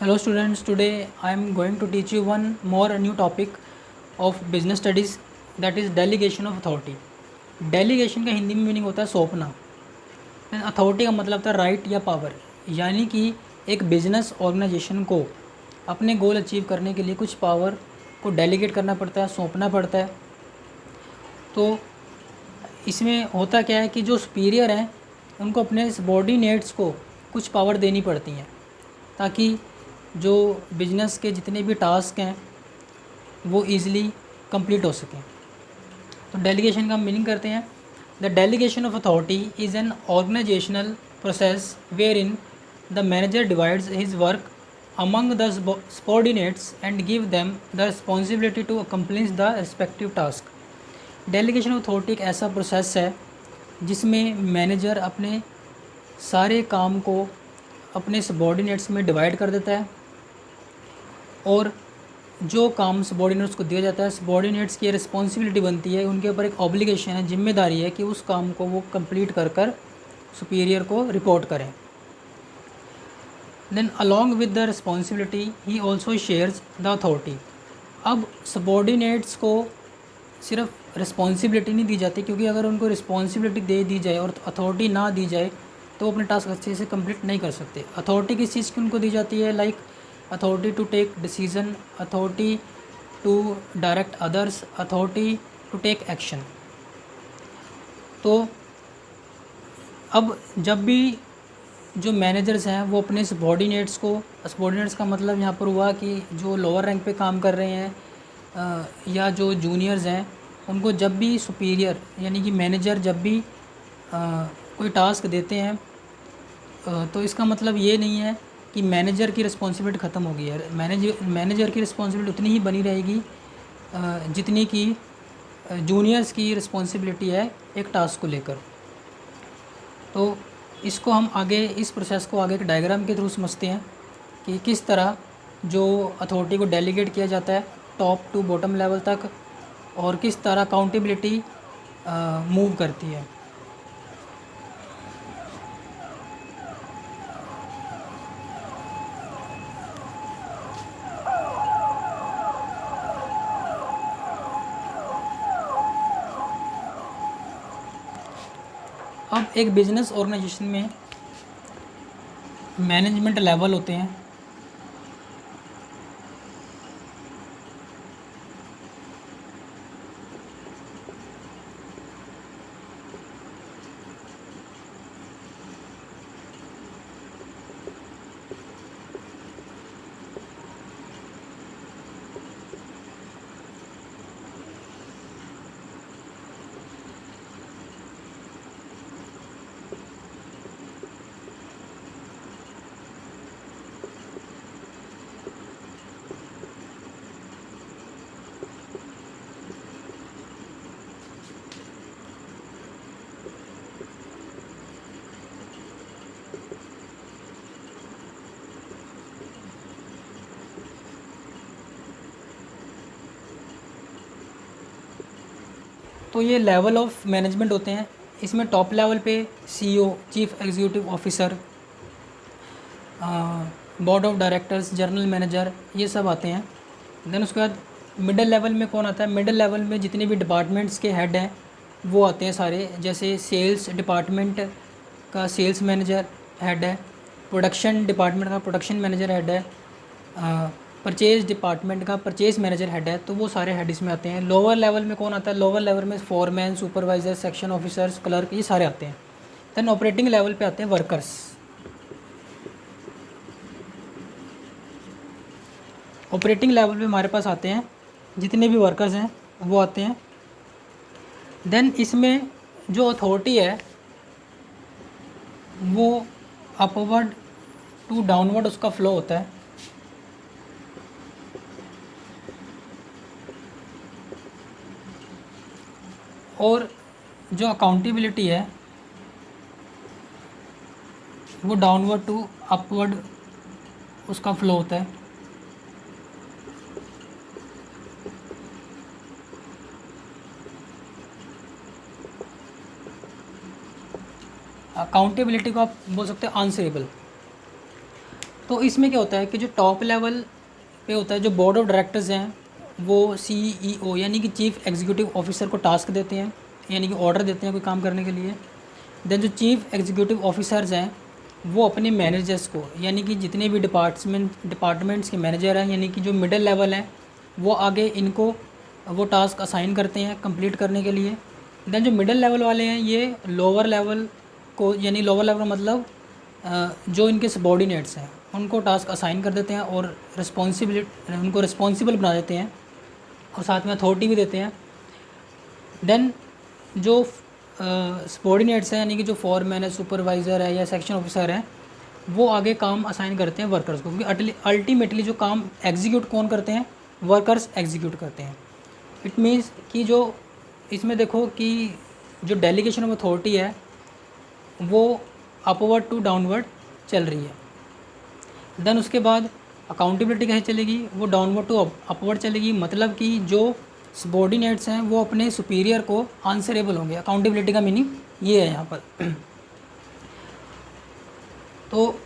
Hello students, today I am going to teach you one more new topic of business studies, that is delegation of authority. Delegation का हिंदी में meaning होता है सौंपना। Authority का मतलब होता है राइट या पावर, यानी कि एक बिजनेस ऑर्गेनाइजेशन को अपने गोल अचीव करने के लिए कुछ पावर को डेलीगेट करना पड़ता है, सौंपना पड़ता है। तो इसमें होता क्या है कि जो सुपीरियर हैं उनको अपने सबॉर्डिनेट्स को कुछ पावर देनी पड़ती हैं ताकि जो बिजनेस के जितने भी टास्क हैं वो ईज़िली कंप्लीट हो सकें। तो डेलीगेशन का मीनिंग करते हैं। The delegation of authority is an organisational process wherein the manager divides his work among the subordinates and give them the responsibility to accomplish the respective task. Delegation of authority एक ऐसा process है जिसमें manager अपने सारे काम को अपने subordinates में डिवाइड कर देता है और जो काम सबॉर्डिनेट्स को दिया जाता है, सबॉर्डिनेट्स की रिस्पॉन्सिबिलिटी बनती है, उनके ऊपर एक ऑब्लिगेशन है, जिम्मेदारी है कि उस काम को वो कंप्लीट कर कर सुपीरियर को रिपोर्ट करें। Then along with the responsibility he also shares the authority. अब सबॉर्डिनेट्स को सिर्फ रिस्पॉन्सिबिलिटी नहीं दी जाती, क्योंकि अगर उनको रिस्पॉन्सिबिलिटी दे दी जाए और अथॉरिटी ना दी जाए तो अपने टास्क अच्छे से कंप्लीट नहीं कर सकते। अथॉरिटी किस चीज़ की उनको दी जाती है? Like authority to take decision, authority to direct others, authority to take action. तो अब जब भी जो मैनेजर्स हैं वो अपने सबॉर्डिनेट्स को, सबॉर्डिनेट्स का मतलब यहाँ पर हुआ कि जो लोअर रैंक पे काम कर रहे हैं या जो जूनियर्स हैं, उनको जब भी सुपीरियर यानी कि मैनेजर जब भी कोई टास्क देते हैं तो इसका मतलब ये नहीं है कि मैनेजर की रिस्पॉन्सिबिलिटी ख़त्म हो गई है। मैनेजर की रिस्पॉन्सिबिलिटी उतनी ही बनी रहेगी जितनी कि जूनियर्स की रिस्पॉन्सिबिलिटी है एक टास्क को लेकर। तो इसको हम आगे, इस प्रोसेस को आगे एक डायग्राम के थ्रू समझते हैं कि किस तरह जो अथॉरिटी को डेलीगेट किया जाता है टॉप टू बॉटम लेवल तक और किस तरह अकाउंटेबिलिटी मूव करती है। अब एक बिज़नेस ऑर्गेनाइजेशन में मैनेजमेंट लेवल होते हैं। तो ये लेवल ऑफ मैनेजमेंट होते हैं। इसमें टॉप लेवल पे CEO, chief executive officer, board of directors, general manager, ये सब आते हैं। देन उसके बाद मिडिल लेवल में कौन आता है? मिडिल लेवल में जितने भी डिपार्टमेंट्स के हेड हैं वो आते हैं सारे। जैसे सेल्स डिपार्टमेंट का सेल्स मैनेजर हेड है, प्रोडक्शन डिपार्टमेंट का प्रोडक्शन मैनेजर हेड है, परचेज़ डिपार्टमेंट का परचेज़ मैनेजर हेड है। तो वो सारे हेड इसमें आते हैं। लोअर लेवल में कौन आता है? लोअर लेवल में foreman, supervisor, section officers, clerk, ये सारे आते हैं। देन ऑपरेटिंग लेवल पे आते हैं वर्कर्स। ऑपरेटिंग लेवल पे हमारे पास आते हैं जितने भी वर्कर्स हैं वो आते हैं। देन इसमें जो अथॉरिटी है वो अपवर्ड टू डाउनवर्ड उसका फ्लो होता है। और जो अकाउंटेबिलिटी है वो डाउनवर्ड टू अपवर्ड उसका फ्लो होता है। अकाउंटेबिलिटी को आप बोल सकते हैं आंसरेबल। तो इसमें क्या होता है कि जो टॉप लेवल पे होता है, जो बोर्ड ऑफ डायरेक्टर्स हैं वो CEO यानी कि चीफ़ एग्जीक्यूटिव ऑफिसर को टास्क देते हैं, यानी कि ऑर्डर देते हैं कोई काम करने के लिए। देन जो चीफ़ एग्जीक्यूटिव ऑफिसर्स हैं वो अपने मैनेजर्स को, यानी कि जितने भी डिपार्टमेंट्स के मैनेजर हैं, यानी कि जो मिडिल लेवल है, वो आगे इनको वो टास्क असाइन करते हैं कंप्लीट करने के लिए। देन जो मिडिल लेवल वाले हैं ये लोअर लेवल को, यानी लोअर लेवल मतलब जो इनके सबॉर्डिनेट्स हैं उनको टास्क असाइन कर देते हैं और उनको रिस्पॉन्सिबल बना देते हैं और साथ में अथॉरिटी भी देते हैं। देन जो सबॉर्डिनेट्स हैं, यानी कि जो फॉरमैन है, सुपरवाइज़र है या सेक्शन ऑफिसर है, वो आगे काम असाइन करते हैं वर्कर्स को, क्योंकि अल्टीमेटली जो काम एग्जीक्यूट कौन करते हैं, वर्कर्स एग्जीक्यूट करते हैं। इट मीन्स कि जो इसमें देखो कि जो डेलीगेशन ऑफ अथॉरिटी है वो अपवर्ड टू डाउनवर्ड चल रही है। देन उसके बाद अकाउंटेबिलिटी कैसे चलेगी, वो डाउनवर्ड टू अपवर्ड चलेगी, मतलब कि जो सबॉर्डिनेट्स हैं वो अपने सुपीरियर को आंसरेबल होंगे। अकाउंटेबिलिटी का मीनिंग ये है यहाँ पर। तो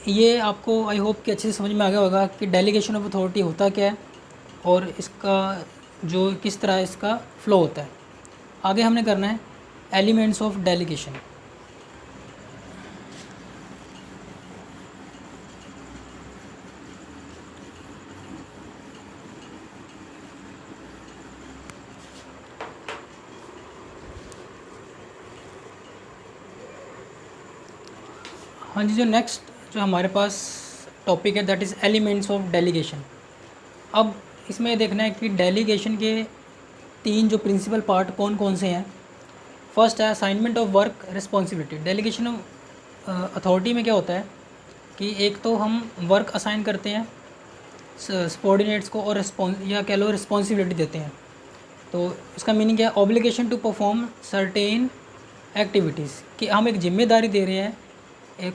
ये आपको आई होप कि अच्छे से समझ में आ गया होगा कि डेलीगेशन ऑफ अथॉरिटी होता क्या है और इसका जो किस तरह इसका फ़्लो होता है। आगे हमने करना है एलिमेंट्स ऑफ डेलीगेशन। हाँ जी, जो नेक्स्ट जो हमारे पास टॉपिक है that is elements of delegation. अब इसमें देखना है कि डेलीगेशन के 3 जो प्रिंसिपल पार्ट कौन कौन से हैं। फर्स्ट है assignment of work responsibility. Delegation of authority में क्या होता है कि एक तो हम वर्क असाइन करते हैं सबॉर्डिनेट्स को और या कह लो रिस्पॉन्सिबिलिटी देते हैं। तो इसका मीनिंग क्या है, obligation to perform certain activities, कि हम एक जिम्मेदारी दे रहे हैं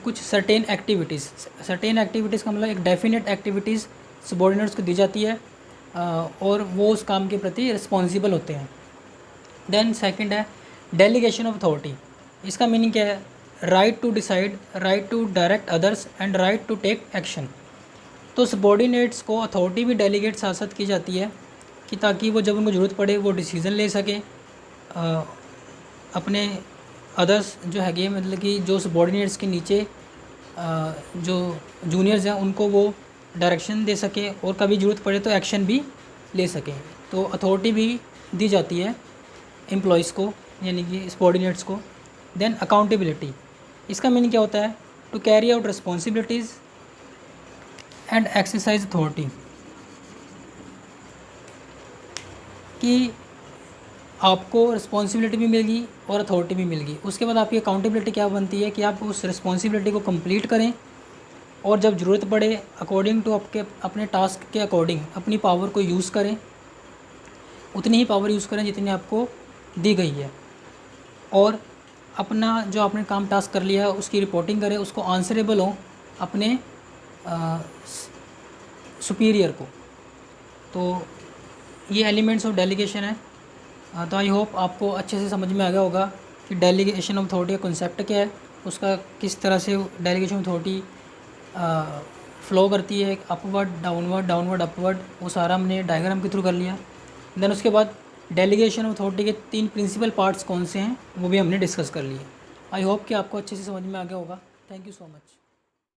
कुछ सर्टेन एक्टिविटीज़ का मतलब एक डेफिनेट एक्टिविटीज़ सबॉर्डिनेट्स को दी जाती है और वो उस काम के प्रति रिस्पॉन्सिबल होते हैं। देन सेकंड है डेलीगेशन ऑफ अथॉरिटी। इसका मीनिंग क्या है, right to decide, right to direct others and right to take action. तो सबॉर्डिनेट्स को अथॉरिटी भी डेलीगेट साथ साथ की जाती है कि ताकि वो जब उनको ज़रूरत पड़े वो डिसीज़न ले सकें अपने अदर्स जो है, मतलब कि जो सबॉर्डिनेट्स के नीचे जो जूनियर्स हैं उनको वो डायरेक्शन दे सके और कभी ज़रूरत पड़े तो एक्शन भी ले सकें। तो अथॉरिटी भी दी जाती है एम्प्लॉयज़ को, यानी कि सबॉर्डिनेट्स को। देन अकाउंटेबिलिटी, इसका मीनिंग क्या होता है, to carry out responsibilities and exercise authority, कि आपको रिस्पॉन्सिबिलिटी भी मिलेगी और अथॉरिटी भी मिलेगी। उसके बाद आपकी अकाउंटेबिलिटी क्या बनती है कि आप उस रिस्पॉन्सिबिलिटी को कंप्लीट करें और जब ज़रूरत पड़े अकॉर्डिंग टू आपके अपने टास्क के अकॉर्डिंग अपनी पावर को यूज़ करें, उतनी ही पावर यूज़ करें जितनी आपको दी गई है, और अपना जो आपने काम टास्क कर लिया है उसकी रिपोर्टिंग करें, उसको आंसरेबल हो अपने सुपीरियर को। तो ये एलिमेंट्स ऑफ डेलीगेशन है। तो आई होप आपको अच्छे से समझ में आ गया होगा कि डेलीगेशन ऑफ अथॉरिटी का कॉन्सेप्ट क्या है, उसका किस तरह से डेलीगेशन ऑफ अथॉरिटी फ़्लो करती है, अपवर्ड डाउनवर्ड, डाउनवर्ड अपवर्ड, वो सारा हमने डायग्राम के थ्रू कर लिया। देन उसके बाद डेलीगेशन ऑफ अथॉरिटी के 3 प्रिंसिपल पार्ट्स कौन से हैं वो भी हमने डिस्कस कर लिए। आई होप कि आपको अच्छे से समझ में आ गया होगा। Thank you so much.